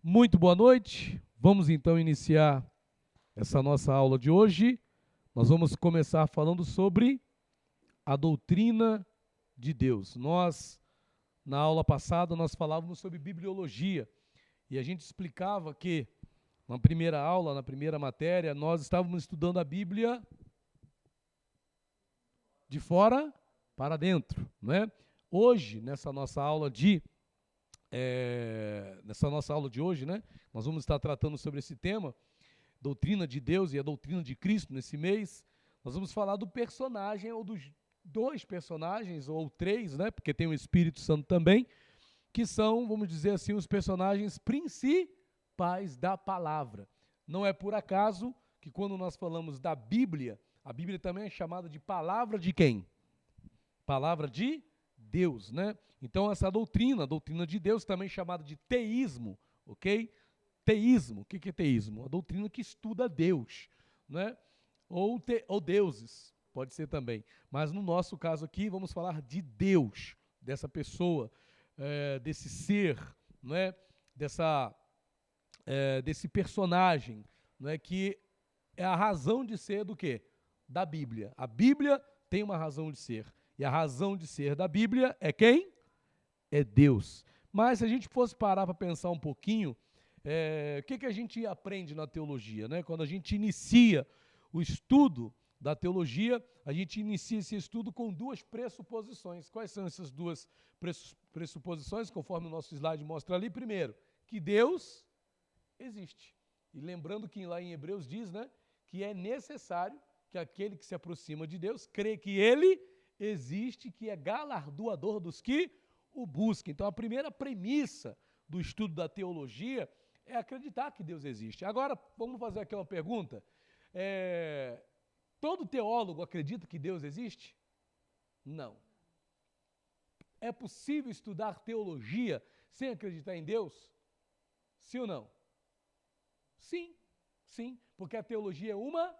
Muito boa noite. Vamos então iniciar essa nossa aula de hoje. Nós vamos começar falando sobre a doutrina de Deus. Na aula passada, nós falávamos sobre bibliologia e a gente explicava que na primeira aula, na primeira matéria, nós estávamos estudando a Bíblia de fora para dentro, não é? Hoje, nessa nossa aula de hoje, né, nós vamos estar tratando sobre esse tema, doutrina de Deus e a doutrina de Cristo nesse mês. Nós vamos falar do personagem, ou dos dois personagens, ou três, né, porque tem o Espírito Santo também, que são, vamos dizer assim, os personagens principais da palavra. Não é por acaso que quando nós falamos da Bíblia, a Bíblia também é chamada de palavra de quem? Palavra de Deus, né? Então essa doutrina, a doutrina de Deus, também chamada de teísmo, ok? Teísmo, o que é teísmo? A doutrina que estuda Deus, né? Ou deuses, pode ser também. Mas no nosso caso aqui, vamos falar de Deus, dessa pessoa, desse ser, né? Desse personagem, né? Que é a razão de ser do quê? Da Bíblia. A Bíblia tem uma razão de ser. E a razão de ser da Bíblia é quem? É Deus. Mas se a gente fosse parar para pensar um pouquinho, o que a gente aprende na teologia, né? Quando a gente inicia o estudo da teologia, a gente inicia esse estudo com duas pressuposições. Quais são essas duas pressuposições, conforme o nosso slide mostra ali? Primeiro, que Deus existe. E lembrando que lá em Hebreus diz, né, que é necessário que aquele que se aproxima de Deus crê que Ele existe, que é galardoador dos que o buscam. Então, a primeira premissa do estudo da teologia é acreditar que Deus existe. Agora, vamos fazer aqui uma pergunta. Todo teólogo acredita que Deus existe? Não. É possível estudar teologia sem acreditar em Deus? Sim ou não? Sim, sim, porque a teologia é uma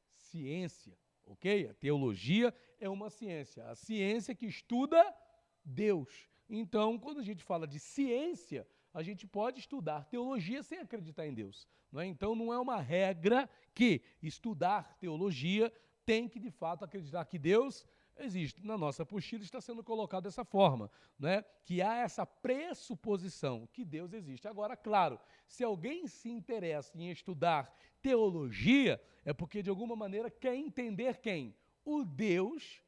ciência, ok? A teologia é uma ciência, a ciência que estuda Deus. Então, quando a gente fala de ciência, a gente pode estudar teologia sem acreditar em Deus, não é? Então, não é uma regra que estudar teologia tem que, de fato, acreditar que Deus existe. Na nossa apostila está sendo colocado dessa forma, né? Que há essa pressuposição que Deus existe. Agora, claro, se alguém se interessa em estudar teologia, é porque de alguma maneira quer entender quem? O Deus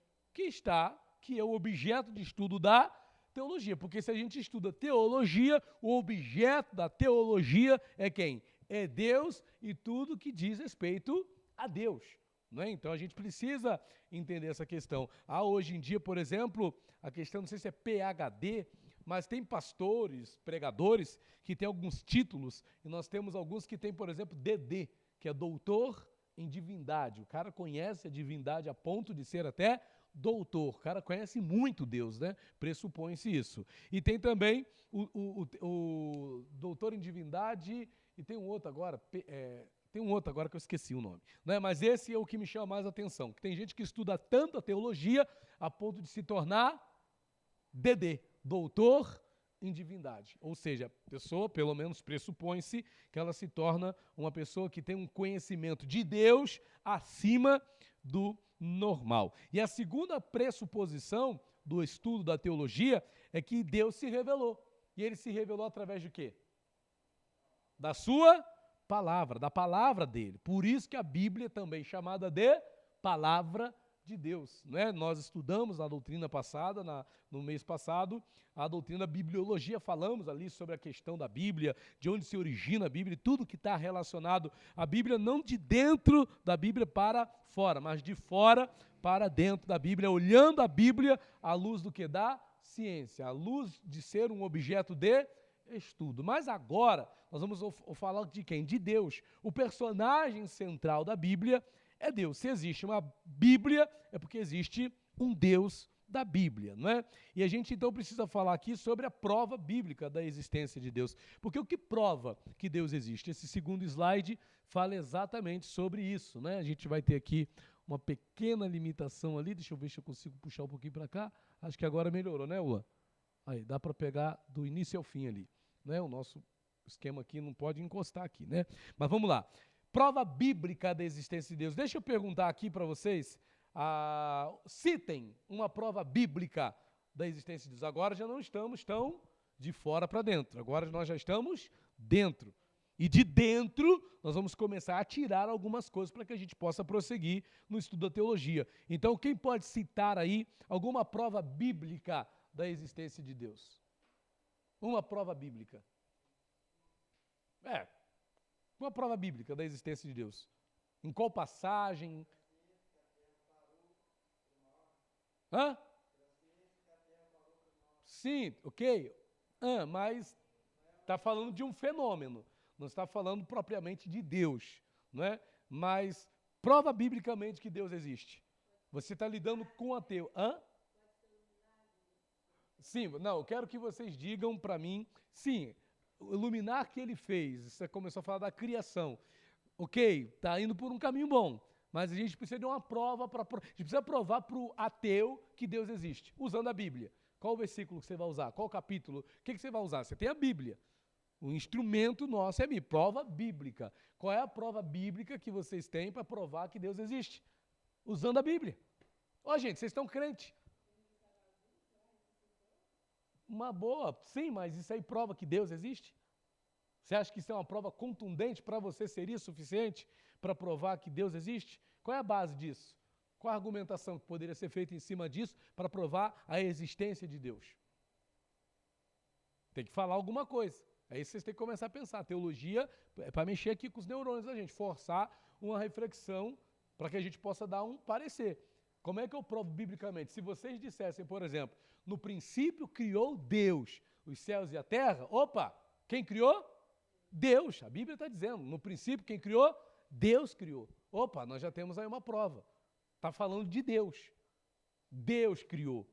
que é o objeto de estudo da teologia. Porque se a gente estuda teologia, o objeto da teologia é quem? É Deus e tudo que diz respeito a Deus. Não é? Então a gente precisa entender essa questão. Hoje em dia, por exemplo, a questão, não sei se é PhD, mas tem pastores, pregadores, que têm alguns títulos, e nós temos alguns que têm, por exemplo, DD, que é doutor em divindade. O cara conhece a divindade a ponto de ser até doutor. O cara conhece muito Deus, né? Pressupõe-se isso. E tem também o doutor em divindade, e tem um outro agora, tem um outro agora que eu esqueci o nome, né? Mas esse é o que me chama mais a atenção, que tem gente que estuda tanto a teologia a ponto de se tornar DD, doutor em divindade. Ou seja, a pessoa, pelo menos pressupõe-se, que ela se torna uma pessoa que tem um conhecimento de Deus acima do normal. E a segunda pressuposição do estudo da teologia é que Deus se revelou. E ele se revelou através de quê? Da sua palavra, da palavra dele. Por isso que a Bíblia é também chamada de palavra de Deus, né? Nós estudamos na doutrina passada, no mês passado, a doutrina da bibliologia, falamos ali sobre a questão da Bíblia, de onde se origina a Bíblia e tudo que está relacionado à Bíblia, não de dentro da Bíblia para fora, mas de fora para dentro da Bíblia, olhando a Bíblia à luz do que? Da ciência, à luz de ser um objeto de estudo. Mas agora nós vamos falar de quem? De Deus. O personagem central da Bíblia é Deus. Se existe uma Bíblia, é porque existe um Deus da Bíblia, não é? E a gente então precisa falar aqui sobre a prova bíblica da existência de Deus. Porque o que prova que Deus existe? Esse segundo slide fala exatamente sobre isso, né? A gente vai ter aqui uma pequena limitação ali, deixa eu ver se eu consigo puxar um pouquinho para cá. Acho que agora melhorou, né, Ula? Aí, dá para pegar do início ao fim ali, né? O nosso O esquema aqui não pode encostar aqui, né? Mas vamos lá. Prova bíblica da existência de Deus. Deixa eu perguntar aqui para vocês. Citem uma prova bíblica da existência de Deus. Agora já não estamos tão de fora para dentro. Agora nós já estamos dentro. E de dentro, nós vamos começar a tirar algumas coisas para que a gente possa prosseguir no estudo da teologia. Então, quem pode citar aí alguma prova bíblica da existência de Deus? Uma prova bíblica. Uma prova bíblica da existência de Deus. Em qual passagem? Hã? Sim, ok. Mas está falando de um fenômeno. Não está falando propriamente de Deus, não é? Mas prova biblicamente que Deus existe. Você está lidando com o ateu. Sim, não, eu quero que vocês digam para mim, sim, o iluminar que ele fez, você começou a falar da criação. Ok, está indo por um caminho bom, mas a gente precisa de uma prova, a gente precisa provar para o ateu que Deus existe, usando a Bíblia. Qual o versículo que você vai usar? Qual o capítulo? O que você vai usar? Você tem a Bíblia. O instrumento nosso é prova bíblica. Qual é a prova bíblica que vocês têm para provar que Deus existe? Usando a Bíblia. Gente, vocês estão crentes. Uma boa, sim, mas isso aí prova que Deus existe? Você acha que isso é uma prova contundente para você? Seria suficiente para provar que Deus existe? Qual é a base disso? Qual a argumentação que poderia ser feita em cima disso para provar a existência de Deus? Tem que falar alguma coisa. Aí vocês têm que começar a pensar. Teologia é para mexer aqui com os neurônios da gente, forçar uma reflexão para que a gente possa dar um parecer. Como é que eu provo biblicamente? Se vocês dissessem, por exemplo, no princípio criou Deus os céus e a terra, quem criou? Deus. A Bíblia está dizendo, no princípio quem criou? Deus criou. Nós já temos aí uma prova. Está falando de Deus. Deus criou.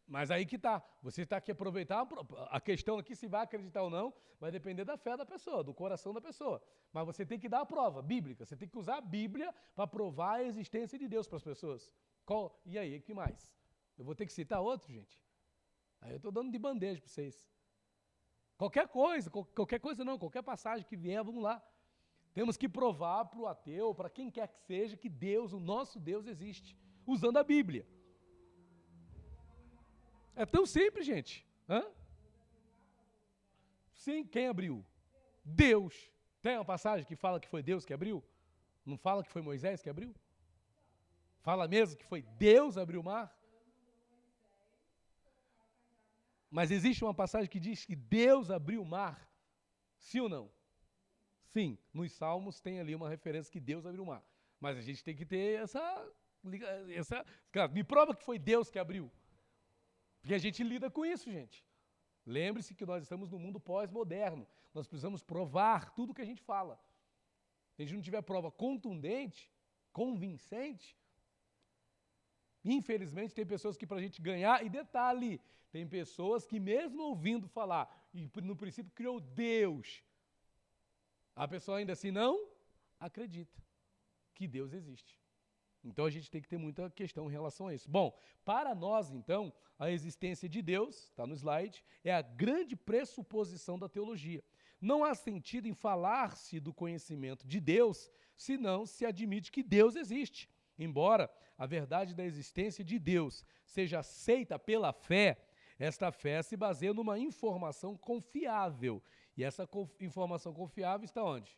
Mas aí que está, você está aqui aproveitar, a questão aqui se vai acreditar ou não, vai depender da fé da pessoa, do coração da pessoa. Mas você tem que dar a prova bíblica, você tem que usar a Bíblia para provar a existência de Deus para as pessoas. E aí, o que mais? Eu vou ter que citar outro, gente? Aí eu estou dando de bandeja para vocês. Qualquer coisa não, qualquer passagem que vier, vamos lá. Temos que provar para o ateu, para quem quer que seja, que Deus, o nosso Deus existe, usando a Bíblia. É tão simples, gente. Sim, quem abriu? Deus. Tem uma passagem que fala que foi Deus que abriu? Não fala que foi Moisés que abriu? Fala mesmo que foi Deus que abriu o mar? Mas existe uma passagem que diz que Deus abriu o mar? Sim ou não? Sim, nos Salmos tem ali uma referência que Deus abriu o mar. Mas a gente tem que ter essa me prova que foi Deus que abriu. Porque a gente lida com isso, gente. Lembre-se que nós estamos no mundo pós-moderno. Nós precisamos provar tudo que a gente fala. Se a gente não tiver prova contundente, convincente, infelizmente tem pessoas que para a gente ganhar, e detalhe, tem pessoas que mesmo ouvindo falar, e no princípio criou Deus, a pessoa ainda assim não acredita que Deus existe. Então a gente tem que ter muita questão em relação a isso. Bom, para nós então, a existência de Deus, está no slide, é a grande pressuposição da teologia. Não há sentido em falar-se do conhecimento de Deus, se não se admite que Deus existe. Embora a verdade da existência de Deus seja aceita pela fé, esta fé se baseia numa informação confiável. E essa informação confiável está onde?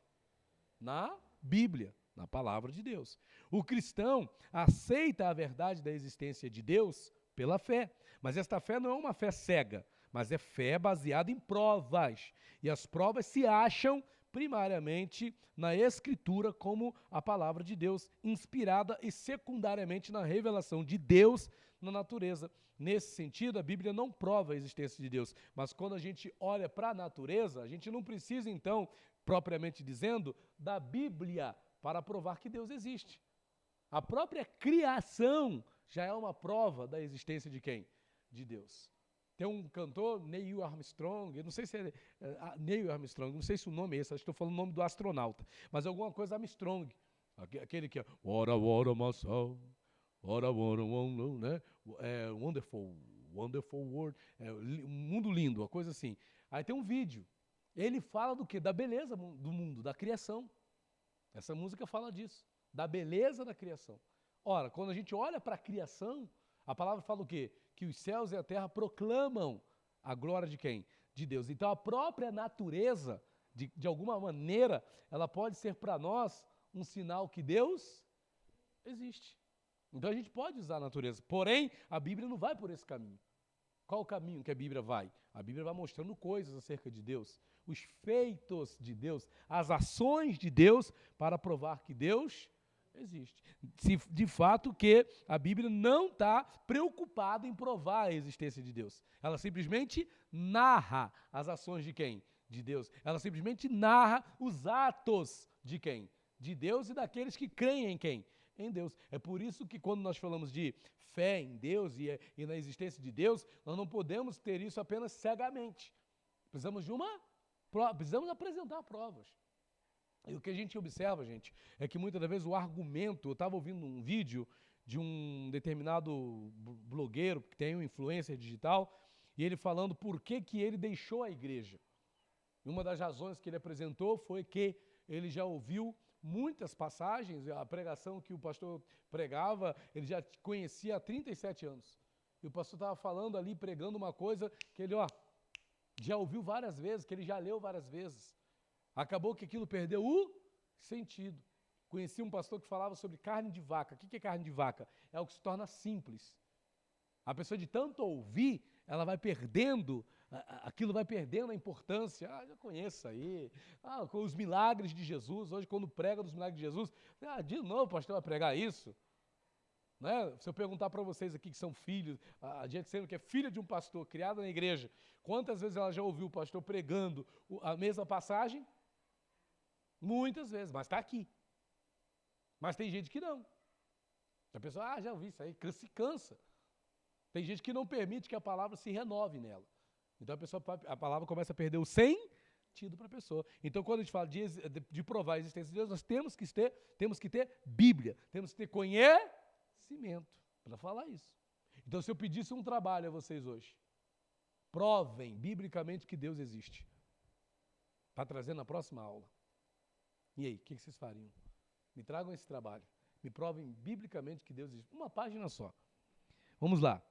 Na Bíblia, na palavra de Deus. O cristão aceita a verdade da existência de Deus pela fé. Mas esta fé não é uma fé cega, mas é fé baseada em provas. E as provas se acham primariamente na Escritura como a palavra de Deus, inspirada e secundariamente na revelação de Deus na natureza. Nesse sentido, a Bíblia não prova a existência de Deus, mas quando a gente olha para a natureza, a gente não precisa, então, propriamente dizendo, da Bíblia para provar que Deus existe. A própria criação já é uma prova da existência de quem? De Deus. Tem um cantor, Neil Armstrong, eu não sei se é Neil Armstrong, não sei se o nome é esse, acho que estou falando o nome do astronauta, mas alguma coisa Armstrong, aquele que é What a my soul, what a né? Wonderful Wonderful World, um mundo lindo, uma coisa assim. Aí tem um vídeo. Ele fala do quê? Da beleza do mundo, da criação. Essa música fala disso, da beleza da criação. Ora, quando a gente olha para a criação, a palavra fala o quê? Que os céus e a terra proclamam a glória de quem? De Deus. Então a própria natureza, de alguma maneira, ela pode ser para nós um sinal que Deus existe. Então a gente pode usar a natureza. Porém, a Bíblia não vai por esse caminho. Qual o caminho que a Bíblia vai? A Bíblia vai mostrando coisas acerca de Deus, os feitos de Deus, as ações de Deus para provar que Deus existe. De fato que a Bíblia não está preocupada em provar a existência de Deus. Ela simplesmente narra as ações de quem? De Deus. Ela simplesmente narra os atos de quem? De Deus e daqueles que creem em quem? Em Deus. É por isso que quando nós falamos de fé em Deus e na existência de Deus, nós não podemos ter isso apenas cegamente. Precisamos apresentar provas. E o que a gente observa, gente, é que muitas das vezes o argumento, eu estava ouvindo um vídeo de um determinado blogueiro que tem uma influência digital, e ele falando por que ele deixou a igreja. E uma das razões que ele apresentou foi que ele já ouviu muitas passagens, a pregação que o pastor pregava, ele já conhecia há 37 anos. E o pastor estava falando ali, pregando uma coisa que ele, já ouviu várias vezes, que ele já leu várias vezes. Acabou que aquilo perdeu o sentido. Conheci um pastor que falava sobre carne de vaca. O que é carne de vaca? É algo que se torna simples. A pessoa de tanto ouvir, ela vai perdendo, aquilo vai perdendo a importância. Já conheço aí. Com os milagres de Jesus. Hoje, quando prega dos milagres de Jesus, de novo o pastor vai pregar isso. Né? Se eu perguntar para vocês aqui que são filhos, a gente sendo que é filha de um pastor, criada na igreja, quantas vezes ela já ouviu o pastor pregando a mesma passagem? Muitas vezes, mas está aqui. Mas tem gente que não. A pessoa, já ouvi isso aí, se cansa. Tem gente que não permite que a palavra se renove nela. Então a palavra começa a perder o sentido para a pessoa. Então quando a gente fala de provar a existência de Deus, nós temos que ter Bíblia, temos que ter conhecimento para falar isso. Então se eu pedisse um trabalho a vocês hoje, provem biblicamente que Deus existe. Para trazer na próxima aula. E aí, o que vocês fariam? Me tragam esse trabalho. Me provem biblicamente que Deus existe. Uma página só. Vamos lá.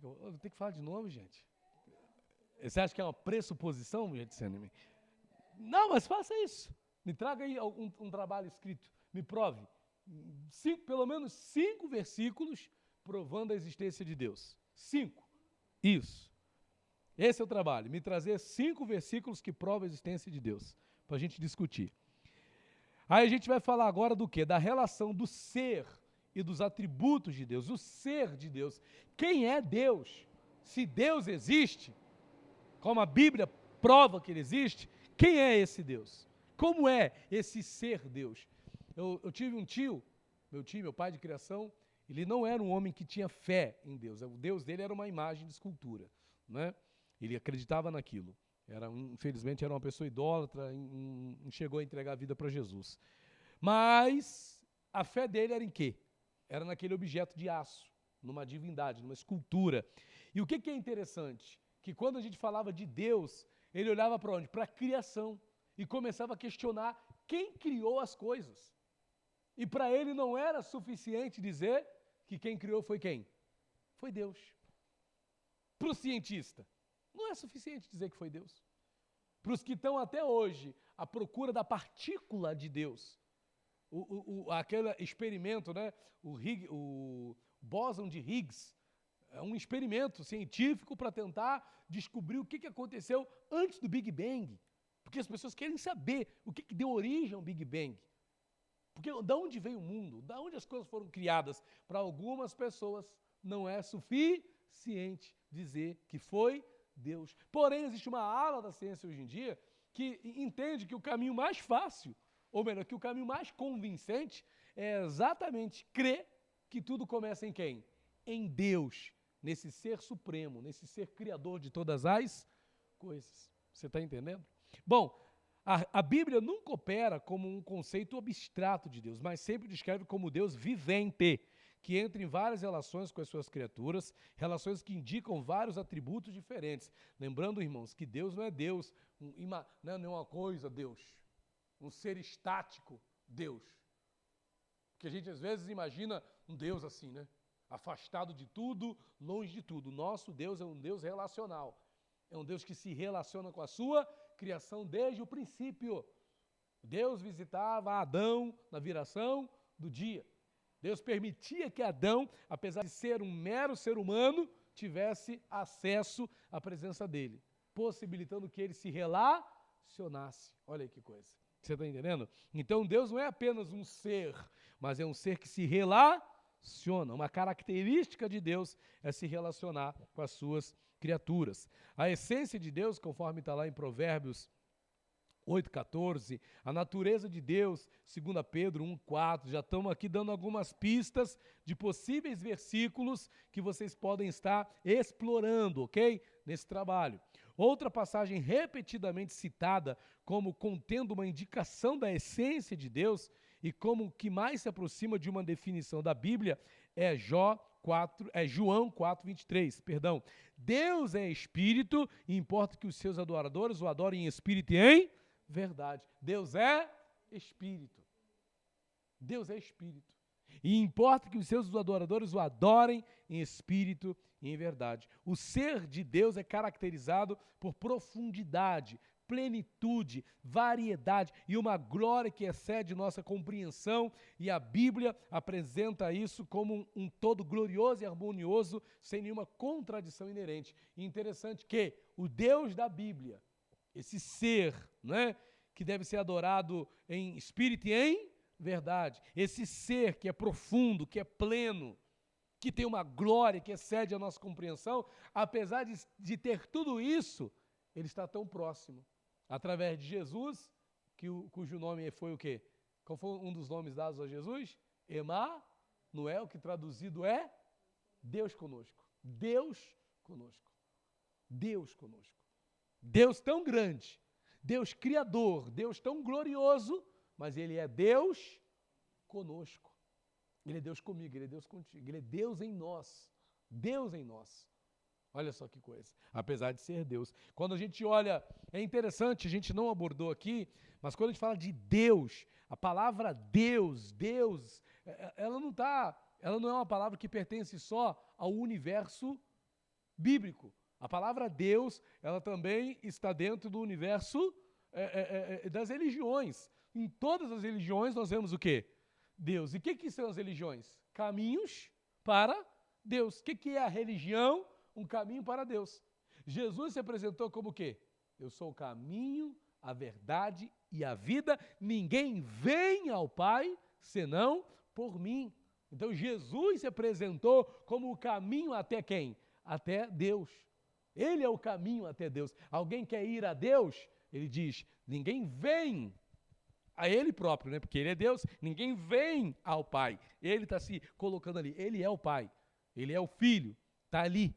Eu vou ter que falar de novo, gente. Você acha que é uma pressuposição, gente? Não, mas faça isso. Me traga aí um trabalho escrito. Me prove. Pelo menos 5 versículos provando a existência de Deus. 5. Isso. Esse é o trabalho. Me trazer 5 versículos que provam a existência de Deus. Para a gente discutir. Aí a gente vai falar agora do quê? Da relação do ser e dos atributos de Deus. O ser de Deus. Quem é Deus? Se Deus existe, como a Bíblia prova que ele existe, quem é esse Deus? Como é esse ser Deus? Eu tive um tio, meu pai de criação, ele não era um homem que tinha fé em Deus. O Deus dele era uma imagem de escultura, né? Ele acreditava naquilo. Infelizmente era uma pessoa idólatra, não chegou a entregar a vida para Jesus. Mas a fé dele era em quê? Era naquele objeto de aço, numa divindade, numa escultura. E o que é interessante? Que quando a gente falava de Deus, ele olhava para onde? Para a criação. E começava a questionar quem criou as coisas. E para ele não era suficiente dizer que quem criou foi quem? Foi Deus. Para o cientista, não é suficiente dizer que foi Deus. Para os que estão até hoje à procura da partícula de Deus, aquele experimento, né? O bóson de Higgs, é um experimento científico para tentar descobrir o que aconteceu antes do Big Bang. Porque as pessoas querem saber o que deu origem ao Big Bang. Porque de onde veio o mundo, de onde as coisas foram criadas. Para algumas pessoas não é suficiente dizer que foi Deus. Porém, existe uma ala da ciência hoje em dia que entende que o caminho mais fácil, ou melhor, que o caminho mais convincente é exatamente crer que tudo começa em quem? Em Deus, nesse ser supremo, nesse ser criador de todas as coisas. Você está entendendo? Bom, a Bíblia nunca opera como um conceito abstrato de Deus, mas sempre descreve como Deus vivente, que entra em várias relações com as suas criaturas, relações que indicam vários atributos diferentes. Lembrando, irmãos, que Deus não é Deus, não é uma coisa, Deus, um ser estático, Deus. Porque a gente às vezes imagina um Deus assim, né? Afastado de tudo, longe de tudo. Nosso Deus é um Deus relacional. É um Deus que se relaciona com a sua criação desde o princípio. Deus visitava Adão na viração do dia. Deus permitia que Adão, apesar de ser um mero ser humano, tivesse acesso à presença dele, possibilitando que ele se relacionasse. Olha aí que coisa. Você está entendendo? Então Deus não é apenas um ser, mas é um ser que se relaciona. Uma característica de Deus é se relacionar com as suas criaturas. A essência de Deus, conforme está lá em Provérbios 8,14, a natureza de Deus, 2 Pedro 1,4, já estamos aqui dando algumas pistas de possíveis versículos que vocês podem estar explorando, ok? Nesse trabalho. Outra passagem repetidamente citada como contendo uma indicação da essência de Deus e como que mais se aproxima de uma definição da Bíblia é João 4,23, perdão. Deus é espírito e importa que os seus adoradores o adorem em espírito e em verdade. Deus é espírito. Deus é espírito. E importa que os seus adoradores o adorem em espírito e em verdade. O ser de Deus é caracterizado por profundidade, plenitude, variedade e uma glória que excede nossa compreensão, e a Bíblia apresenta isso como um todo glorioso e harmonioso, sem nenhuma contradição inerente. E interessante que o Deus da Bíblia, esse ser, né, que deve ser adorado em espírito e em verdade, esse ser que é profundo, que é pleno, que tem uma glória que excede a nossa compreensão, apesar de ter tudo isso, ele está tão próximo. Através de Jesus, cujo nome foi o quê? Qual foi um dos nomes dados a Jesus? Emanuel, que traduzido é Deus conosco. Deus conosco. Deus conosco. Deus tão grande, Deus criador, Deus tão glorioso, mas Ele é Deus conosco. Ele é Deus comigo, Ele é Deus contigo, Ele é Deus em nós. Deus em nós. Olha só que coisa, apesar de ser Deus. Quando a gente olha, é interessante, a gente não abordou aqui, mas quando a gente fala de Deus, a palavra Deus, ela não é uma palavra que pertence só ao universo bíblico. A palavra Deus, ela também está dentro do universo das religiões. Em todas as religiões nós vemos o quê? Deus. E o que são as religiões? Caminhos para Deus. O que é a religião? Um caminho para Deus. Jesus se apresentou como o quê? Eu sou o caminho, a verdade e a vida. Ninguém vem ao Pai senão por mim. Então Jesus se apresentou como o caminho até quem? Até Deus. Ele é o caminho até Deus. Alguém quer ir a Deus? Ele diz, ninguém vem a Ele próprio, né? Porque Ele é Deus, ninguém vem ao Pai. Ele está se colocando ali. Ele é o Pai, Ele é o Filho, está ali.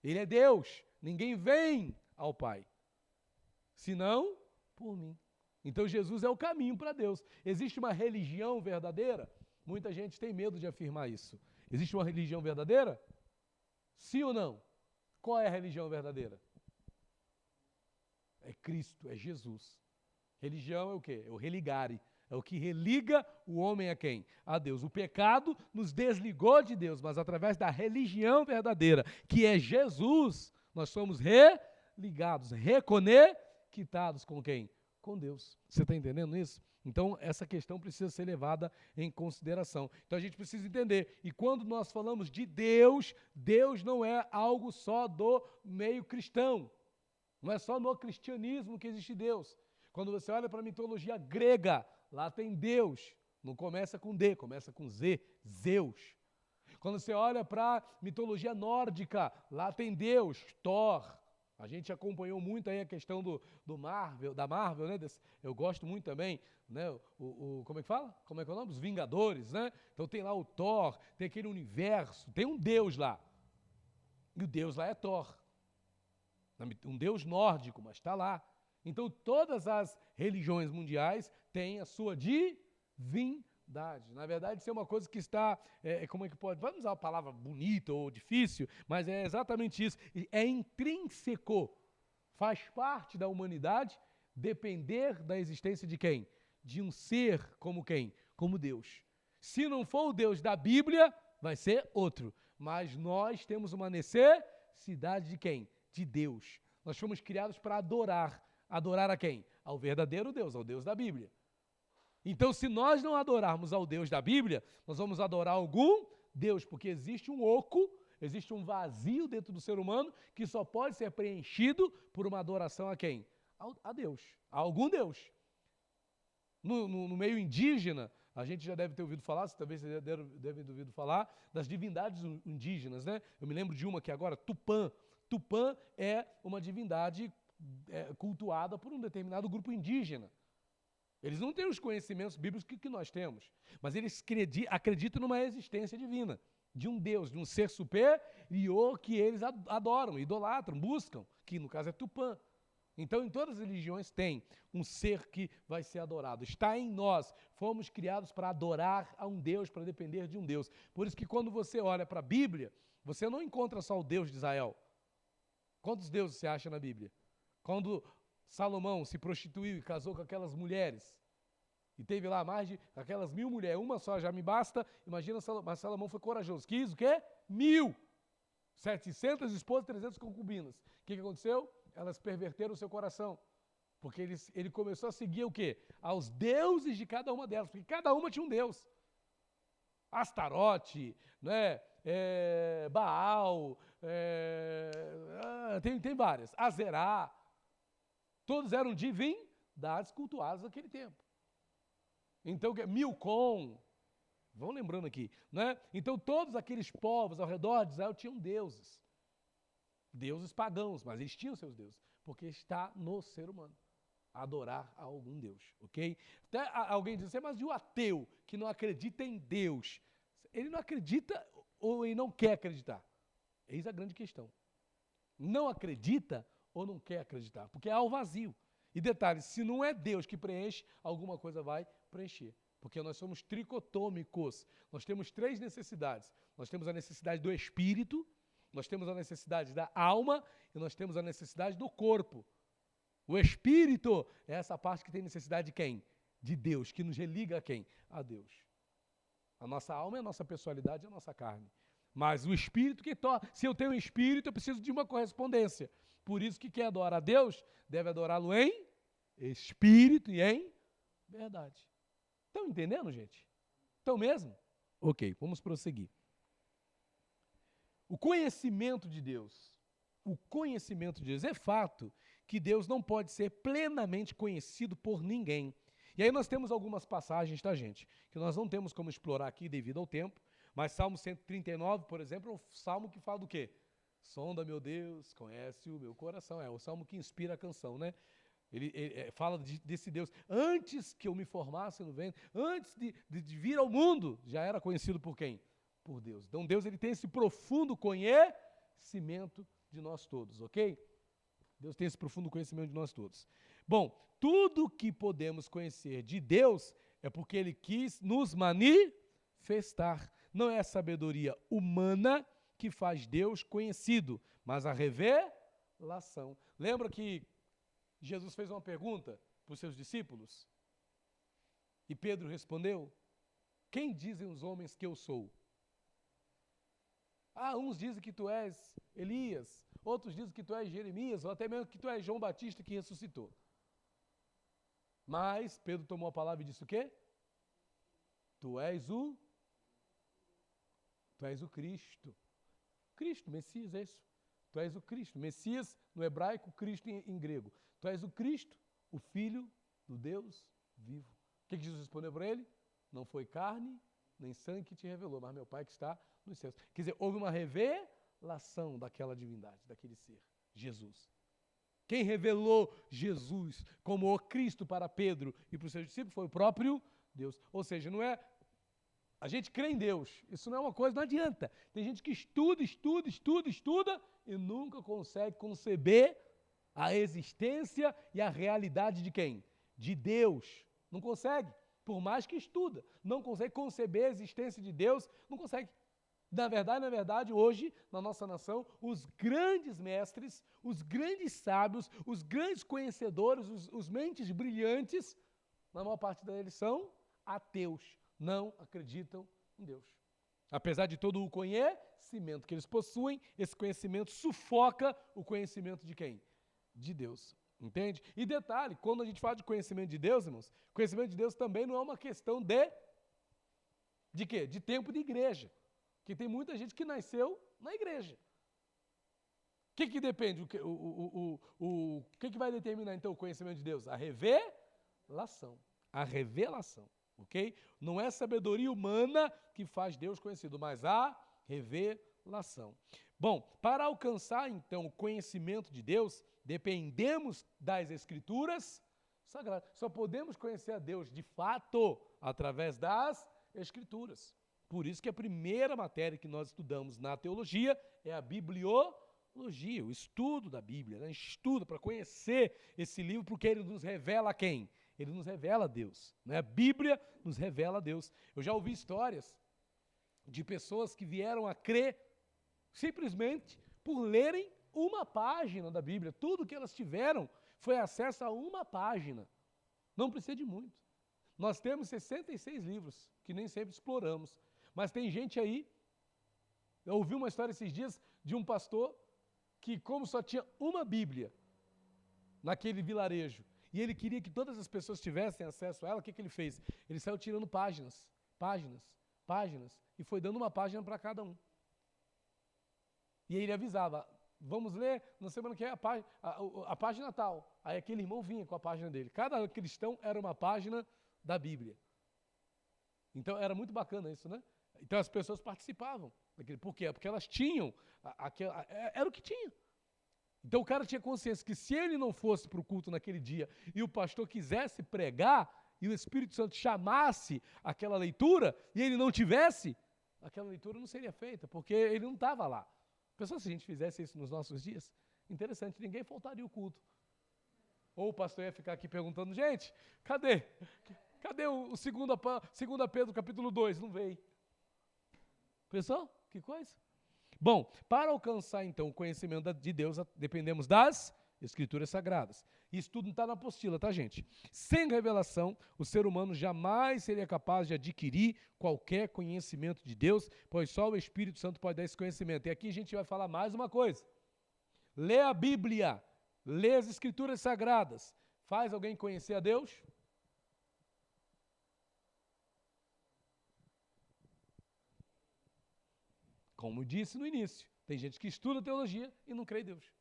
Ele é Deus, ninguém vem ao Pai, senão por mim. Então Jesus é o caminho para Deus. Existe uma religião verdadeira? Muita gente tem medo de afirmar isso. Existe uma religião verdadeira? Sim ou não? Qual é a religião verdadeira? É Cristo, é Jesus. Religião é o quê? É o religare. É o que religa o homem a quem? A Deus. O pecado nos desligou de Deus, mas através da religião verdadeira, que é Jesus, nós somos religados, reconectados com quem? Com Deus. Você está entendendo isso? Então, essa questão precisa ser levada em consideração. Então, a gente precisa entender. E quando nós falamos de Deus, Deus não é algo só do meio cristão. Não é só no cristianismo que existe Deus. Quando você olha para a mitologia grega, lá tem Deus. Não começa com D, começa com Z, Zeus. Quando você olha para a mitologia nórdica, lá tem Deus, Thor. A gente acompanhou muito aí a questão da Marvel, né? Eu gosto muito também, né? Como é que fala? Como é que é o nome? Os Vingadores, né? Então tem lá o Thor, tem aquele universo, tem um Deus lá. E o Deus lá é Thor. Um Deus nórdico, mas está lá. Então todas as religiões mundiais têm a sua divindade. Na verdade, isso é uma coisa que está, como é que pode, vamos usar uma palavra bonita ou difícil, mas é exatamente isso, é intrínseco, faz parte da humanidade depender da existência de quem? De um ser como quem? Como Deus. Se não for o Deus da Bíblia, vai ser outro, mas nós temos uma necessidade de quem? De Deus. Nós fomos criados para adorar. Adorar a quem? Ao verdadeiro Deus, ao Deus da Bíblia. Então, se nós não adorarmos ao Deus da Bíblia, nós vamos adorar algum Deus, porque existe um oco, existe um vazio dentro do ser humano que só pode ser preenchido por uma adoração a quem? A Deus, a algum Deus. No meio indígena, a gente já deve ter ouvido falar, talvez vocês devem ter ouvido falar, das divindades indígenas, né? Eu me lembro de uma que agora, Tupã. Tupã é uma divindade cultuada por um determinado grupo indígena. Eles não têm os conhecimentos bíblicos que nós temos, mas eles acreditam numa existência divina, de um Deus, de um ser superior que eles adoram, idolatram, buscam, que no caso é Tupã. Então, em todas as religiões tem um ser que vai ser adorado. Está em nós. Fomos criados para adorar a um Deus, para depender de um Deus. Por isso que quando você olha para a Bíblia, você não encontra só o Deus de Israel. Quantos deuses você acha na Bíblia? Quando Salomão se prostituiu e casou com aquelas mulheres, e teve lá mais de aquelas 1000 mulheres, uma só já me basta, imagina, mas Salomão foi corajoso, quis o quê? 1000! 700 esposas, 300 concubinas. O que aconteceu? Elas perverteram o seu coração, porque ele começou a seguir o quê? Aos deuses de cada uma delas, porque cada uma tinha um deus. Astarote, né? Baal, tem várias, Azerá, todos eram divindades cultuadas naquele tempo. Então, Milcom, vão lembrando aqui, né? Então, todos aqueles povos ao redor de Israel tinham deuses. Deuses pagãos, mas eles tinham seus deuses, porque está no ser humano adorar a algum Deus, ok? Até alguém diz assim, mas e o ateu que não acredita em Deus? Ele não acredita ou ele não quer acreditar? Eis a grande questão. Não acredita ou não quer acreditar, porque há o vazio. E detalhe, se não é Deus que preenche, alguma coisa vai preencher. Porque nós somos tricotômicos. Nós temos 3 necessidades. Nós temos a necessidade do espírito, nós temos a necessidade da alma e nós temos a necessidade do corpo. O espírito é essa parte que tem necessidade de quem? De Deus, que nos religa a quem? A Deus. A nossa alma é a nossa personalidade, é a nossa carne. Mas o espírito que torna. Se eu tenho um espírito, eu preciso de uma correspondência. Por isso que quem adora a Deus deve adorá-lo em espírito e em verdade. Estão entendendo, gente? Estão mesmo? Ok, vamos prosseguir. O conhecimento de Deus. O conhecimento de Deus. É fato que Deus não pode ser plenamente conhecido por ninguém. E aí nós temos algumas passagens, tá, gente? Que nós não temos como explorar aqui devido ao tempo. Mas Salmo 139, por exemplo, é um salmo que fala do quê? Sonda, meu Deus, conhece o meu coração. É o salmo que inspira a canção, né? Ele fala desse Deus. Antes que eu me formasse no ventre, antes de vir ao mundo, já era conhecido por quem? Por Deus. Então Deus ele tem esse profundo conhecimento de nós todos, ok? Deus tem esse profundo conhecimento de nós todos. Bom, tudo que podemos conhecer de Deus é porque Ele quis nos manifestar. Não é a sabedoria humana que faz Deus conhecido, mas a revelação. Lembra que Jesus fez uma pergunta para os seus discípulos? E Pedro respondeu: quem dizem os homens que eu sou? Uns dizem que tu és Elias, outros dizem que tu és Jeremias, ou até mesmo que tu és João Batista que ressuscitou. Mas Pedro tomou a palavra e disse o quê? Tu és o Cristo. Cristo, Messias, é isso. Tu és o Cristo. Messias no hebraico, Cristo em grego. Tu és o Cristo, o Filho do Deus vivo. O que Jesus respondeu para ele? Não foi carne nem sangue que te revelou, mas meu Pai que está nos céus. Quer dizer, houve uma revelação daquela divindade, daquele ser, Jesus. Quem revelou Jesus como o Cristo para Pedro e para os seus discípulos foi o próprio Deus. Ou seja, não é... A gente crê em Deus. Isso não é uma coisa, não adianta. Tem gente que estuda e nunca consegue conceber a existência e a realidade de quem? De Deus. Não consegue. por mais que estuda, não consegue conceber a existência de Deus, não consegue. Na verdade, hoje, na nossa nação, os grandes mestres, os grandes sábios, os grandes conhecedores, os mentes brilhantes, na maior parte deles são ateus, não acreditam em Deus. Apesar de todo o conhecimento que eles possuem, esse conhecimento sufoca o conhecimento de quem? De Deus. Entende? E detalhe, quando a gente fala de conhecimento de Deus, irmãos, conhecimento de Deus também não é uma questão de quê? De tempo de igreja. Porque tem muita gente que nasceu na igreja. O que depende? O que vai determinar, então, o conhecimento de Deus? A revelação. A revelação, ok? Não é sabedoria humana que faz Deus conhecido, mas a revelação. Bom, para alcançar, então, o conhecimento de Deus, dependemos das Escrituras Sagradas. Só podemos conhecer a Deus, de fato, através das Escrituras. Por isso que a primeira matéria que nós estudamos na teologia é a bibliologia, o estudo da Bíblia, né? Estudo para conhecer esse livro, porque ele nos revela a quem? Ele nos revela a Deus, né? A Bíblia nos revela a Deus. Eu já ouvi histórias de pessoas que vieram a crer simplesmente por lerem uma página da Bíblia. Tudo que elas tiveram foi acesso a uma página. Não precisa de muito. Nós temos 66 livros, que nem sempre exploramos. Mas tem gente aí, eu ouvi uma história esses dias de um pastor que, como só tinha uma Bíblia naquele vilarejo, e ele queria que todas as pessoas tivessem acesso a ela, o que ele fez? Ele saiu tirando páginas, e foi dando uma página para cada um. E aí ele avisava, vamos ler na semana que é a página tal. Aí aquele irmão vinha com a página dele. Cada cristão era uma página da Bíblia. Então era muito bacana isso, né? Então as pessoas participavam. Por quê? Porque elas tinham, era o que tinha. Então o cara tinha consciência que se ele não fosse para o culto naquele dia e o pastor quisesse pregar e o Espírito Santo chamasse aquela leitura e ele não tivesse, aquela leitura não seria feita, porque ele não estava lá. Pensou se a gente fizesse isso nos nossos dias? Interessante, ninguém faltaria o culto. Ou o pastor ia ficar aqui perguntando, gente, cadê o 2 Pedro capítulo 2? Não veio. Pensou? Que coisa? Bom, para alcançar então o conhecimento de Deus, dependemos das Escrituras Sagradas. Isso tudo não está na apostila, tá, gente? Sem revelação, o ser humano jamais seria capaz de adquirir qualquer conhecimento de Deus, pois só o Espírito Santo pode dar esse conhecimento. E aqui a gente vai falar mais uma coisa. Lê a Bíblia, lê as Escrituras Sagradas. Faz alguém conhecer a Deus? Como disse no início, tem gente que estuda teologia e não crê em Deus.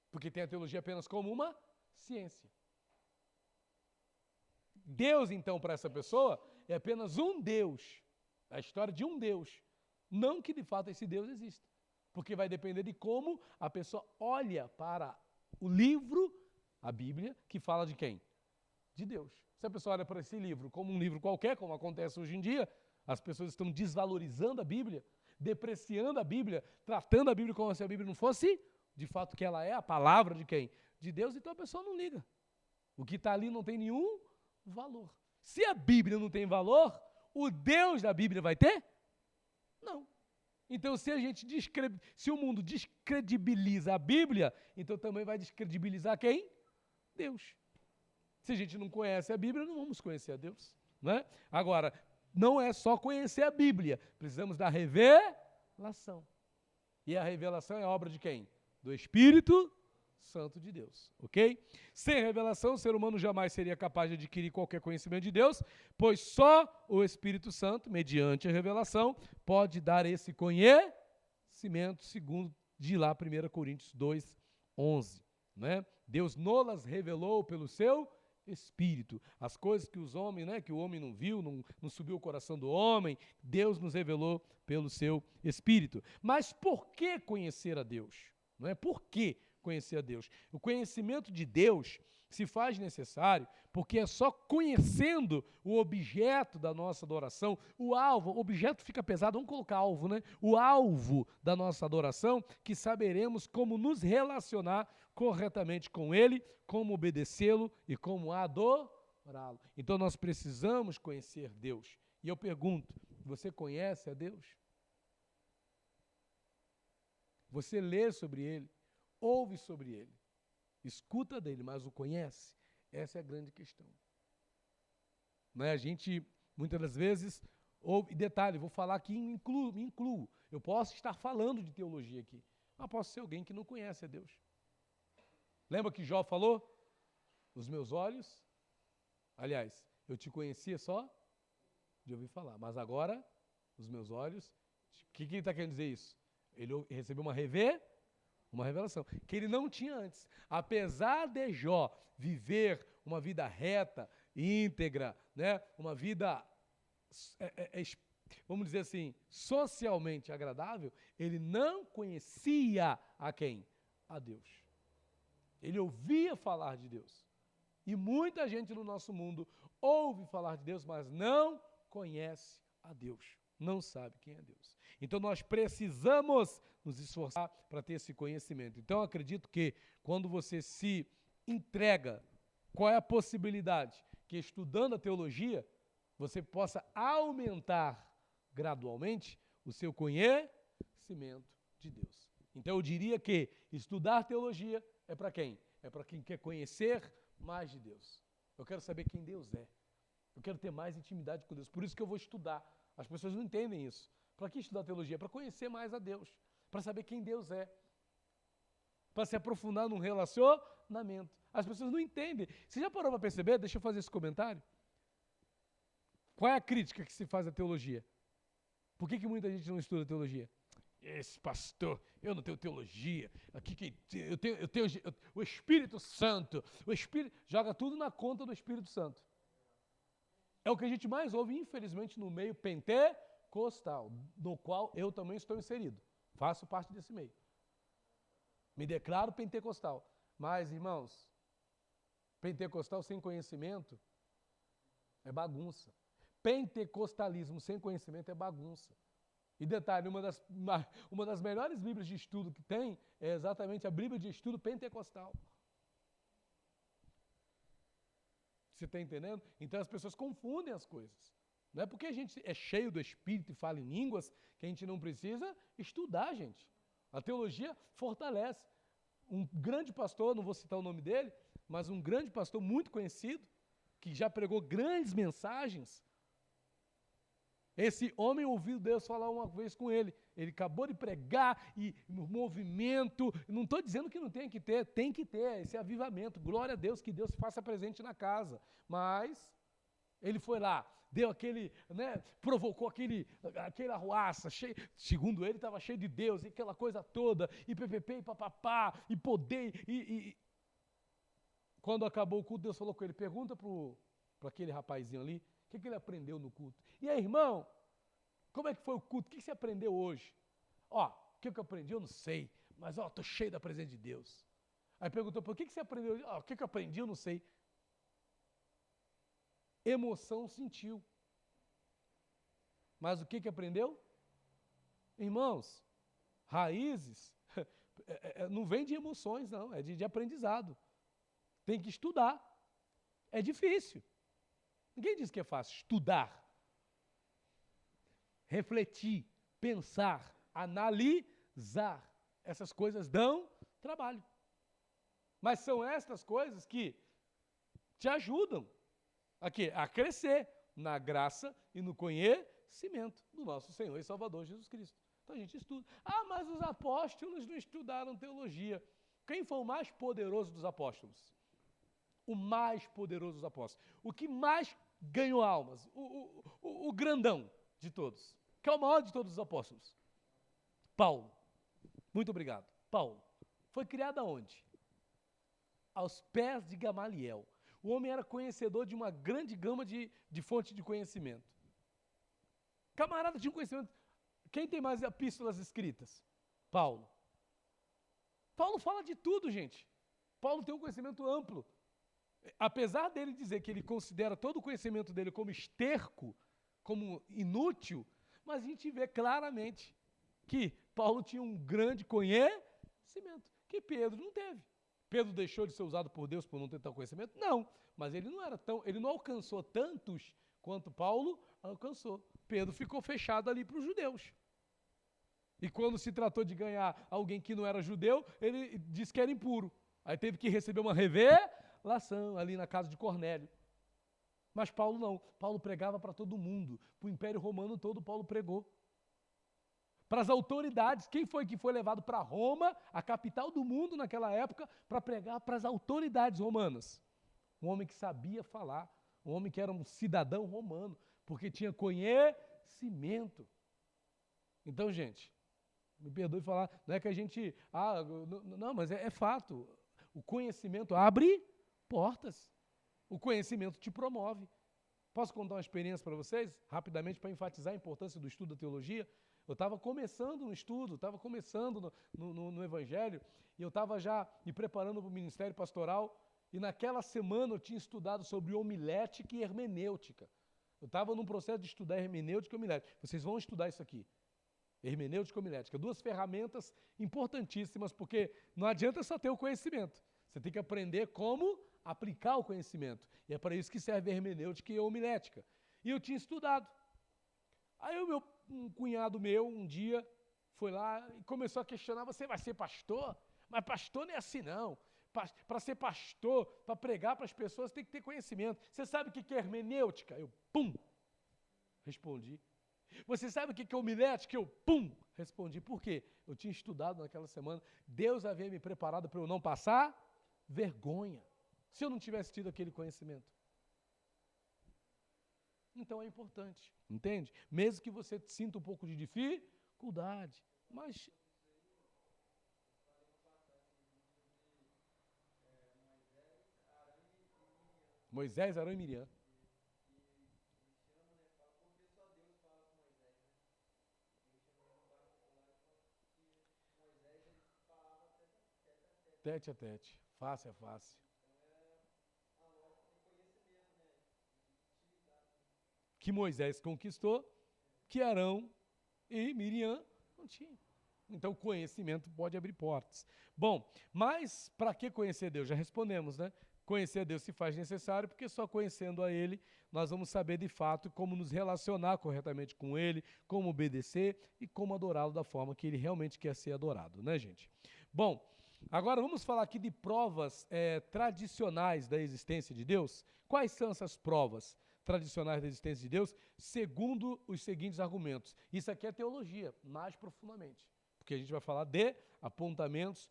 Porque tem a teologia apenas como uma ciência. Deus, então, para essa pessoa, é apenas um Deus. A história de um Deus. Não que, de fato, esse Deus exista. Porque vai depender de como a pessoa olha para o livro, a Bíblia, que fala de quem? De Deus. Se a pessoa olha para esse livro como um livro qualquer, como acontece hoje em dia, as pessoas estão desvalorizando a Bíblia, depreciando a Bíblia, tratando a Bíblia como se a Bíblia não fosse, de fato, que ela é a palavra de quem? De Deus, então a pessoa não liga. O que está ali não tem nenhum valor. Se a Bíblia não tem valor, o Deus da Bíblia vai ter? Não. Então, se o mundo descredibiliza a Bíblia, então também vai descredibilizar quem? Deus. Se a gente não conhece a Bíblia, não vamos conhecer a Deus. Não é? Agora, não é só conhecer a Bíblia, precisamos da revelação. E a revelação é obra de quem? Do Espírito Santo de Deus, ok? Sem revelação, o ser humano jamais seria capaz de adquirir qualquer conhecimento de Deus, pois só o Espírito Santo, mediante a revelação, pode dar esse conhecimento, segundo de lá 1 Coríntios 2:11, né? Deus nolas revelou pelo seu Espírito. As coisas que os homens, né, que o homem não viu, não subiu o coração do homem, Deus nos revelou pelo seu Espírito. Mas por que conhecer a Deus? Não é? Por que conhecer a Deus? O conhecimento de Deus se faz necessário porque é só conhecendo o objeto da nossa adoração, o alvo, o objeto fica pesado, vamos colocar alvo, né? O alvo da nossa adoração, que saberemos como nos relacionar corretamente com Ele, como obedecê-lo e como adorá-lo. adorá-lo. Então nós precisamos conhecer Deus. E eu pergunto, você conhece a Deus? Você lê sobre Ele, ouve sobre Ele, escuta dele, mas o conhece? Essa é a grande questão. Não é? A gente, muitas das vezes, ouve, e detalhe, vou falar aqui, me incluo. Eu posso estar falando de teologia aqui, mas posso ser alguém que não conhece a Deus. Lembra que Jó falou? Os meus olhos, aliás, eu te conhecia só de ouvir falar, mas agora, os meus olhos, o que ele está querendo dizer isso? Ele recebeu uma revelação, que ele não tinha antes. Apesar de Jó viver uma vida reta, íntegra, né? Uma vida, vamos dizer assim, socialmente agradável, ele não conhecia a quem? A Deus. Ele ouvia falar de Deus. E muita gente no nosso mundo ouve falar de Deus, mas não conhece a Deus. Não sabe quem é Deus. Então nós precisamos nos esforçar para ter esse conhecimento. Então eu acredito que quando você se entrega, qual é a possibilidade? Que estudando a teologia, você possa aumentar gradualmente o seu conhecimento de Deus. Então eu diria que estudar teologia é para quem? É para quem quer conhecer mais de Deus. Eu quero saber quem Deus é. Eu quero ter mais intimidade com Deus. Por isso que eu vou estudar. As pessoas não entendem isso. Para que estudar teologia? Para conhecer mais a Deus. Para saber quem Deus é. Para se aprofundar num relacionamento. As pessoas não entendem. Você já parou para perceber? Deixa eu fazer esse comentário. Qual é a crítica que se faz à teologia? Por que muita gente não estuda teologia? Esse pastor, eu não tenho teologia. Aqui eu tenho o Espírito Santo. O Espírito joga tudo na conta do Espírito Santo. É o que a gente mais ouve, infelizmente, no meio pentecostal, no qual eu também estou inserido. Faço parte desse meio. Me declaro pentecostal. Mas, irmãos, pentecostal sem conhecimento é bagunça. Pentecostalismo sem conhecimento é bagunça. E detalhe, uma das melhores bíblias de estudo que tem é exatamente a Bíblia de estudo pentecostal. Você está entendendo? Então as pessoas confundem as coisas. Não é porque a gente é cheio do Espírito e fala em línguas que a gente não precisa estudar, gente. A teologia fortalece. Um grande pastor, não vou citar o nome dele, mas um grande pastor muito conhecido, que já pregou grandes mensagens. Esse homem ouviu Deus falar uma vez com ele. Ele acabou de pregar e no movimento. Não estou dizendo que não tem que ter esse avivamento. Glória a Deus, que Deus se faça presente na casa. Mas ele foi lá, deu aquele, né, provocou aquela arruaça, segundo ele estava cheio de Deus, e aquela coisa toda, e ppp, e papapá, e poder, e... Quando acabou o culto, Deus falou com ele, pergunta para aquele rapazinho ali, o que ele aprendeu no culto? E aí, irmão, como é que foi o culto? O que você aprendeu hoje? Ó, o que eu aprendi eu não sei, mas ó, estou cheio da presença de Deus. Aí perguntou, por que você aprendeu hoje? Ó, o que eu aprendi eu não sei. Emoção sentiu. Mas o que aprendeu? Irmãos, raízes não vem de emoções, não, é de aprendizado. Tem que estudar. É difícil. Ninguém diz que é fácil. Estudar, refletir, pensar, analisar. Essas coisas dão trabalho. Mas são estas coisas que te ajudam a crescer na graça e no conhecimento do nosso Senhor e Salvador Jesus Cristo. Então a gente estuda. Ah, mas os apóstolos não estudaram teologia. Quem foi o mais poderoso dos apóstolos? O mais poderoso dos apóstolos. O que mais ganhou almas. O grandão de todos. Que é o maior de todos os apóstolos. Paulo. Muito obrigado. Paulo. Foi criado aonde? Aos pés de Gamaliel. O homem era conhecedor de uma grande gama de fonte de conhecimento. Camarada tinha um conhecimento. Quem tem mais epístolas escritas? Paulo. Paulo fala de tudo, gente. Paulo tem um conhecimento amplo. Apesar dele dizer que ele considera todo o conhecimento dele como esterco, como inútil, mas a gente vê claramente que Paulo tinha um grande conhecimento, que Pedro não teve. Pedro deixou de ser usado por Deus por não ter tal conhecimento? Não, mas ele não alcançou tantos quanto Paulo alcançou. Pedro ficou fechado ali para os judeus. E quando se tratou de ganhar alguém que não era judeu, ele disse que era impuro. Aí teve que receber uma revelação ali na casa de Cornélio. Mas Paulo não. Paulo pregava para todo mundo. Para o Império Romano todo, Paulo pregou. Para as autoridades. Quem foi que foi levado para Roma, a capital do mundo naquela época, para pregar para as autoridades romanas? Um homem que sabia falar. Um homem que era um cidadão romano. Porque tinha conhecimento. Então, gente, me perdoe falar, não é que a gente... não, mas é fato. O conhecimento abre portas. O conhecimento te promove. Posso contar uma experiência para vocês, rapidamente, para enfatizar a importância do estudo da teologia? Eu estava começando no estudo, estava começando no Evangelho, e eu estava já me preparando para o ministério pastoral, e naquela semana eu tinha estudado sobre homilética e hermenêutica. Eu estava num processo de estudar hermenêutica e homilética. Vocês vão estudar isso aqui. Hermenêutica e homilética. Duas ferramentas importantíssimas, porque não adianta só ter o conhecimento. Você tem que aprender como aplicar o conhecimento. E é para isso que serve a hermenêutica e a homilética. E eu tinha estudado. Aí um cunhado meu, um dia, foi lá e começou a questionar, você vai ser pastor? Mas pastor não é assim não. Para ser pastor, para pregar para as pessoas, tem que ter conhecimento. Você sabe o que é hermenêutica? Eu, respondi. Você sabe o que é homilética? Eu, respondi. Por quê? Eu tinha estudado naquela semana. Deus havia me preparado para eu não passar vergonha, se eu não tivesse tido aquele conhecimento. Então é importante, entende? Mesmo que você sinta um pouco de dificuldade, mas... Moisés, Arão e Miriam. Tete a tete, face a face. Que Moisés conquistou, que Arão e Miriam não tinham. Então, conhecimento pode abrir portas. Bom, mas para que conhecer Deus? Já respondemos, né? Conhecer a Deus se faz necessário, porque só conhecendo a Ele, nós vamos saber de fato como nos relacionar corretamente com Ele, como obedecer e como adorá-lo da forma que Ele realmente quer ser adorado, né, gente? Bom, agora vamos falar aqui de provas tradicionais da existência de Deus. Quais são essas provas tradicionais da existência de Deus? Segundo os seguintes argumentos. Isso aqui é teologia, mais profundamente, porque a gente vai falar de apontamentos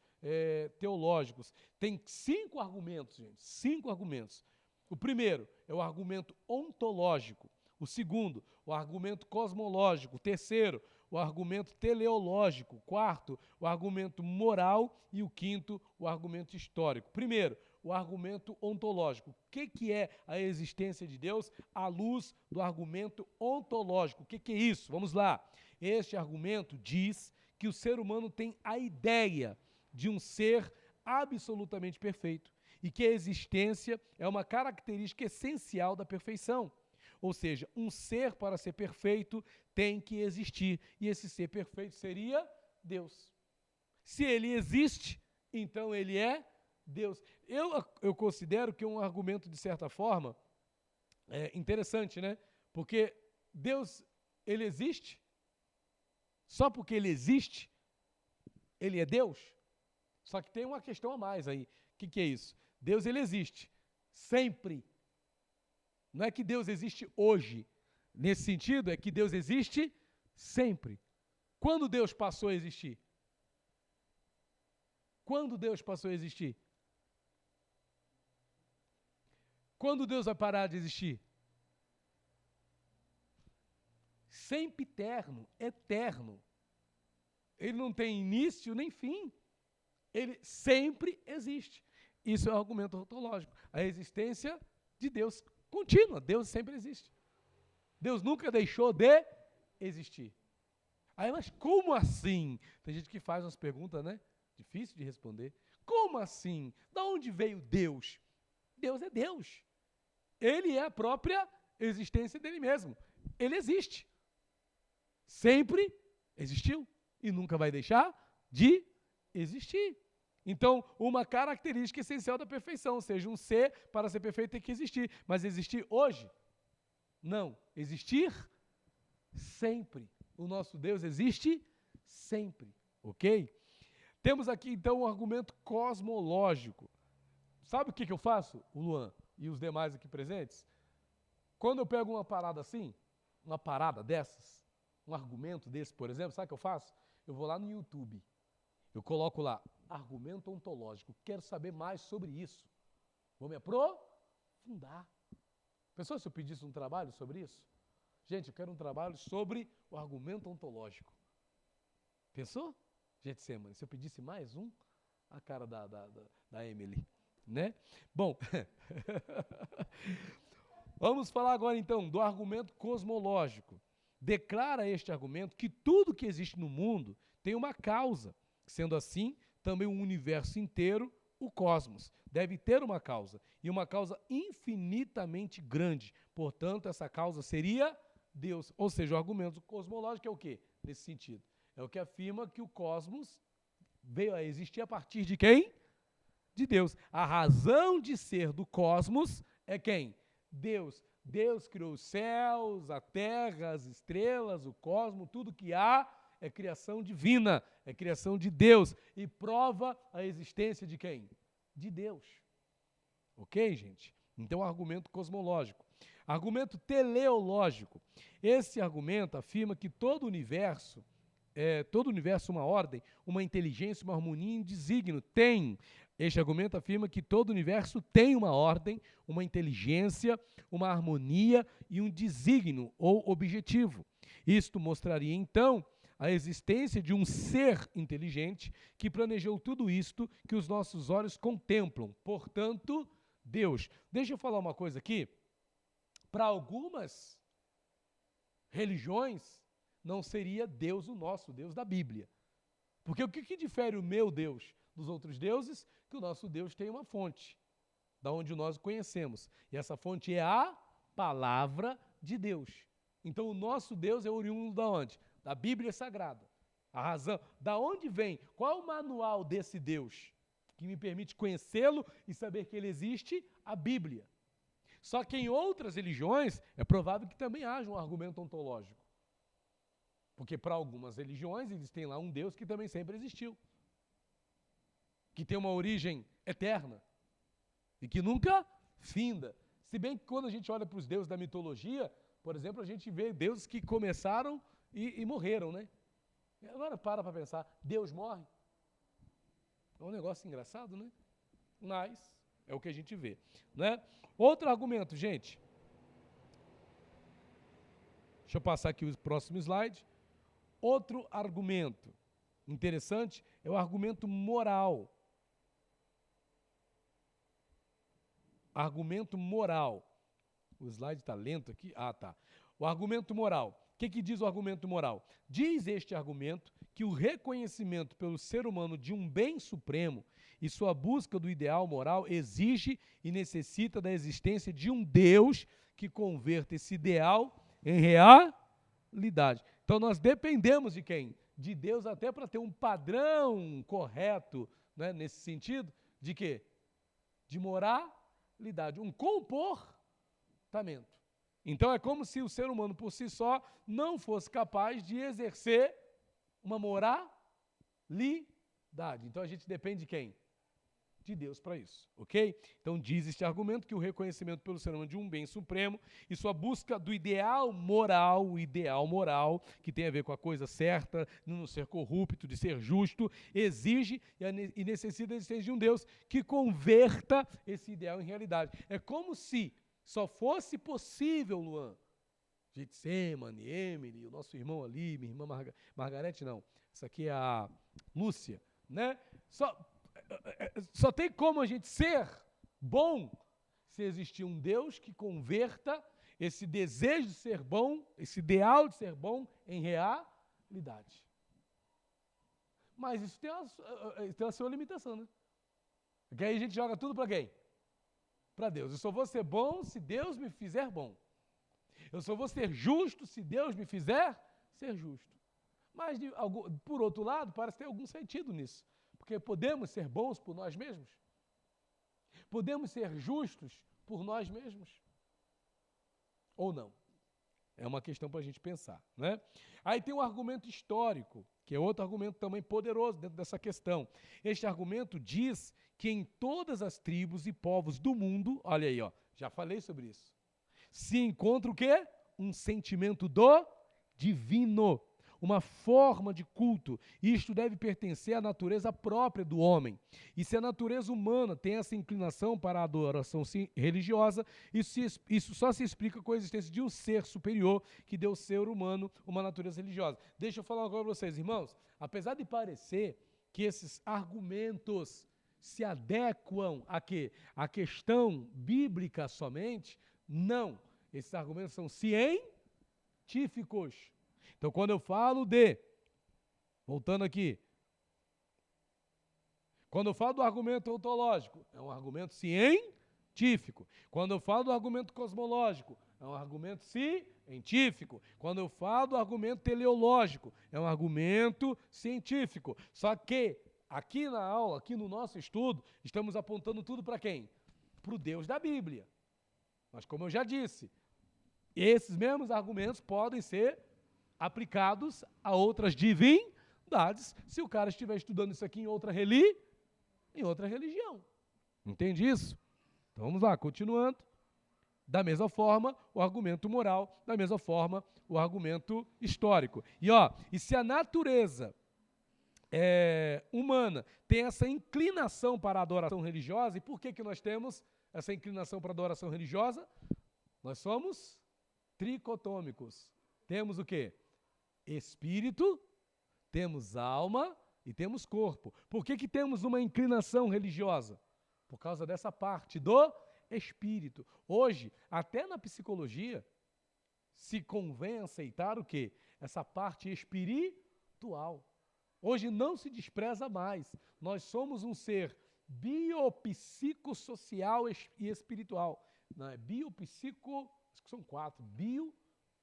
teológicos. Tem 5 argumentos, gente, 5 argumentos. O primeiro é o argumento ontológico. O segundo, o argumento cosmológico. O terceiro, o argumento teleológico. O quarto, o argumento moral. E o quinto, o argumento histórico. Primeiro, o argumento ontológico. O que é a existência de Deus à luz do argumento ontológico? O que é isso? Vamos lá. Este argumento diz que o ser humano tem a ideia de um ser absolutamente perfeito e que a existência é uma característica essencial da perfeição. Ou seja, um ser, para ser perfeito, tem que existir. E esse ser perfeito seria Deus. Se ele existe, então ele é Deus. Eu considero que é um argumento, de certa forma, interessante, né? Porque Deus, ele existe. Só porque ele existe, ele é Deus. Só que tem uma questão a mais aí. O que é isso? Deus, ele existe sempre. Não é que Deus existe hoje. Nesse sentido, é que Deus existe sempre. Quando Deus passou a existir? Quando Deus passou a existir? Quando Deus vai parar de existir? Sempre eterno. Ele não tem início nem fim. Ele sempre existe. Isso é um argumento ontológico. A existência de Deus contínua. Deus sempre existe. Deus nunca deixou de existir. Aí, mas como assim? Tem gente que faz umas perguntas, né? Difícil de responder. Como assim? Da onde veio Deus? Deus é Deus. Ele é a própria existência dele mesmo. Ele existe. Sempre existiu. E nunca vai deixar de existir. Então, uma característica essencial da perfeição, ou seja, um ser, para ser perfeito, tem que existir. Mas existir hoje? Não. Existir sempre. O nosso Deus existe sempre, ok? Temos aqui, então, um argumento cosmológico. Sabe o que eu faço, o Luan e os demais aqui presentes? Quando eu pego uma parada assim, uma parada dessas, um argumento desse, por exemplo, sabe o que eu faço? Eu vou lá no YouTube, eu coloco lá, argumento ontológico, quero saber mais sobre isso. Vou me aprofundar. Pensou se eu pedisse um trabalho sobre isso? Gente, eu quero um trabalho sobre o argumento ontológico. Pensou? Getsemane, se eu pedisse mais um, a cara da Emily, né? Bom, vamos falar agora então do argumento cosmológico. Declara este argumento que tudo que existe no mundo tem uma causa. Sendo assim, também o universo inteiro, o cosmos, deve ter uma causa. E uma causa infinitamente grande. Portanto, essa causa seria Deus. Ou seja, o argumento cosmológico é o quê? Nesse sentido. É o que afirma que o cosmos veio a existir a partir de quem? De Deus. A razão de ser do cosmos é quem? Deus. Deus criou os céus, a terra, as estrelas, o cosmos, tudo que há é criação divina, é criação de Deus e prova a existência de quem? De Deus. Ok, gente? Então, argumento cosmológico. Argumento teleológico. Esse argumento afirma que todo o universo, uma ordem, uma inteligência, uma harmonia e um desígnio. Este argumento afirma que todo o universo tem uma ordem, uma inteligência, uma harmonia e um desígnio ou objetivo. Isto mostraria, então, a existência de um ser inteligente que planejou tudo isto que os nossos olhos contemplam. Portanto, Deus. Deixa eu falar uma coisa aqui. Para algumas religiões, não seria Deus o nosso Deus da Bíblia. Porque o que difere o meu Deus dos outros deuses? Que o nosso Deus tem uma fonte, da onde nós o conhecemos. E essa fonte é a palavra de Deus. Então o nosso Deus é oriundo da onde? Da Bíblia Sagrada. A razão, da onde vem? Qual é o manual desse Deus que me permite conhecê-lo e saber que ele existe? A Bíblia. Só que em outras religiões é provável que também haja um argumento ontológico. Porque para algumas religiões eles têm lá um Deus que também sempre existiu. Que tem uma origem eterna. E que nunca finda. Se bem que quando a gente olha para os deuses da mitologia, por exemplo, a gente vê deuses que começaram e morreram, né? E agora para pensar, Deus morre? É um negócio engraçado, né? Mas é o que a gente vê, né? Outro argumento, gente. Deixa eu passar aqui o próximo slide. Outro argumento interessante é o argumento moral. Argumento moral. O slide está lento aqui? Ah, tá. O argumento moral. O que diz o argumento moral? Diz este argumento que o reconhecimento pelo ser humano de um bem supremo e sua busca do ideal moral exige e necessita da existência de um Deus que converta esse ideal em realidade. Então nós dependemos de quem? De Deus até para ter um padrão correto, né, nesse sentido, de quê? De moralidade, um comportamento. Então é como se o ser humano por si só não fosse capaz de exercer uma moralidade. Então a gente depende de quem? De Deus para isso, ok? Então diz este argumento que o reconhecimento pelo ser humano de um bem supremo e sua busca do ideal moral, que tem a ver com a coisa certa, de não ser corrupto, de ser justo, exige e necessita da existência de um Deus que converta esse ideal em realidade. É como se só fosse possível, Luan, Getsemane, Emily, o nosso irmão ali, minha irmã Margarete, não, essa aqui é a Lúcia, né? Só tem como a gente ser bom se existir um Deus que converta esse desejo de ser bom, esse ideal de ser bom, em realidade. Mas isso tem a sua limitação, né? Porque aí a gente joga tudo para quem? Para Deus. Eu só vou ser bom se Deus me fizer bom. Eu só vou ser justo se Deus me fizer ser justo. Mas, por outro lado, parece ter algum sentido nisso. Porque podemos ser bons por nós mesmos? Podemos ser justos por nós mesmos? Ou não? É uma questão para a gente pensar, né? Aí tem um argumento histórico, que é outro argumento também poderoso dentro dessa questão. Este argumento diz que em todas as tribos e povos do mundo, olha aí, ó, já falei sobre isso, se encontra o quê? Um sentimento do divino, uma forma de culto. Isto deve pertencer à natureza própria do homem. E se a natureza humana tem essa inclinação para a adoração religiosa, isso só se explica com a existência de um ser superior que deu ao ser humano uma natureza religiosa. Deixa eu falar agora para vocês, irmãos. Apesar de parecer que esses argumentos se adequam a quê? A questão bíblica somente, não. Esses argumentos são científicos. Então, quando eu falo voltando aqui, quando eu falo do argumento ontológico, é um argumento científico. Quando eu falo do argumento cosmológico, é um argumento científico. Quando eu falo do argumento teleológico, é um argumento científico. Só que, aqui na aula, aqui no nosso estudo, estamos apontando tudo para quem? Para o Deus da Bíblia. Mas, como eu já disse, esses mesmos argumentos podem ser aplicados a outras divindades, se o cara estiver estudando isso aqui em outra religião. Entende isso? Então vamos lá, continuando. Da mesma forma, o argumento moral, da mesma forma, o argumento histórico. E se a natureza humana tem essa inclinação para a adoração religiosa, e por que nós temos essa inclinação para a adoração religiosa? Nós somos tricotômicos. Temos o quê? Espírito, temos alma e temos corpo. Por que temos uma inclinação religiosa? Por causa dessa parte do espírito. Hoje, até na psicologia, se convém aceitar o quê? Essa parte espiritual. Hoje não se despreza mais. Nós somos um ser biopsicossocial e espiritual. Não é biopsico, acho que são 4.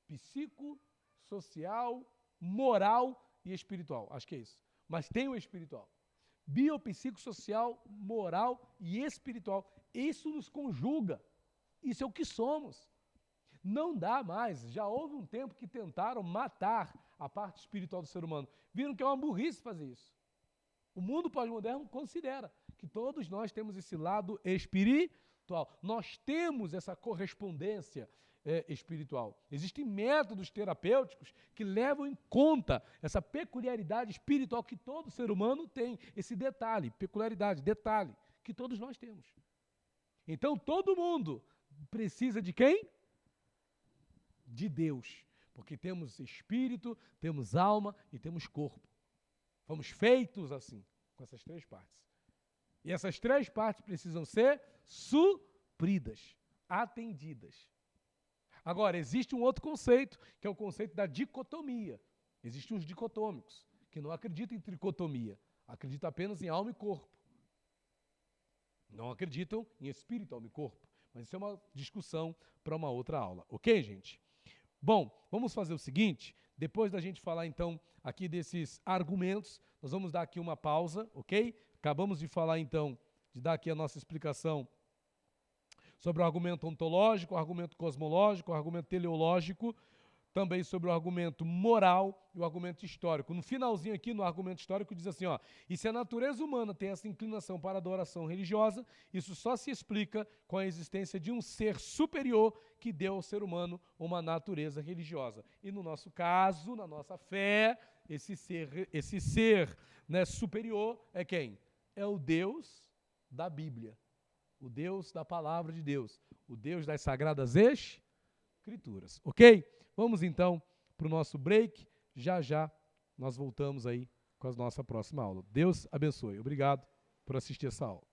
Biopsicossocial, moral e espiritual. Acho que é isso. Mas tem o espiritual. Biopsicossocial, moral e espiritual. Isso nos conjuga. Isso é o que somos. Não dá mais. Já houve um tempo que tentaram matar a parte espiritual do ser humano. Viram que é uma burrice fazer isso. O mundo pós-moderno considera que todos nós temos esse lado espiritual. Nós temos essa correspondência espiritual. Existem métodos terapêuticos que levam em conta essa peculiaridade espiritual que todo ser humano tem. Esse detalhe, peculiaridade, detalhe, que todos nós temos. Então, todo mundo precisa de quem? De Deus. Porque temos espírito, temos alma e temos corpo. Fomos feitos assim, com essas 3 partes. E essas 3 partes precisam ser supridas, atendidas. Agora, existe um outro conceito, que é o conceito da dicotomia. Existem os dicotômicos, que não acreditam em tricotomia, acreditam apenas em alma e corpo. Não acreditam em espírito, alma e corpo. Mas isso é uma discussão para uma outra aula. Ok, gente? Bom, vamos fazer o seguinte, depois da gente falar então aqui desses argumentos, nós vamos dar aqui uma pausa, ok? Acabamos de falar então, de dar aqui a nossa explicação sobre o argumento ontológico, o argumento cosmológico, o argumento teleológico, também sobre o argumento moral e o argumento histórico. No finalzinho aqui, no argumento histórico, diz assim, e se a natureza humana tem essa inclinação para a adoração religiosa, isso só se explica com a existência de um ser superior que deu ao ser humano uma natureza religiosa. E no nosso caso, na nossa fé, esse ser superior é quem? É o Deus da Bíblia. O Deus da palavra de Deus, o Deus das sagradas escrituras, ok? Vamos então para o nosso break, já nós voltamos aí com a nossa próxima aula. Deus abençoe, obrigado por assistir essa aula.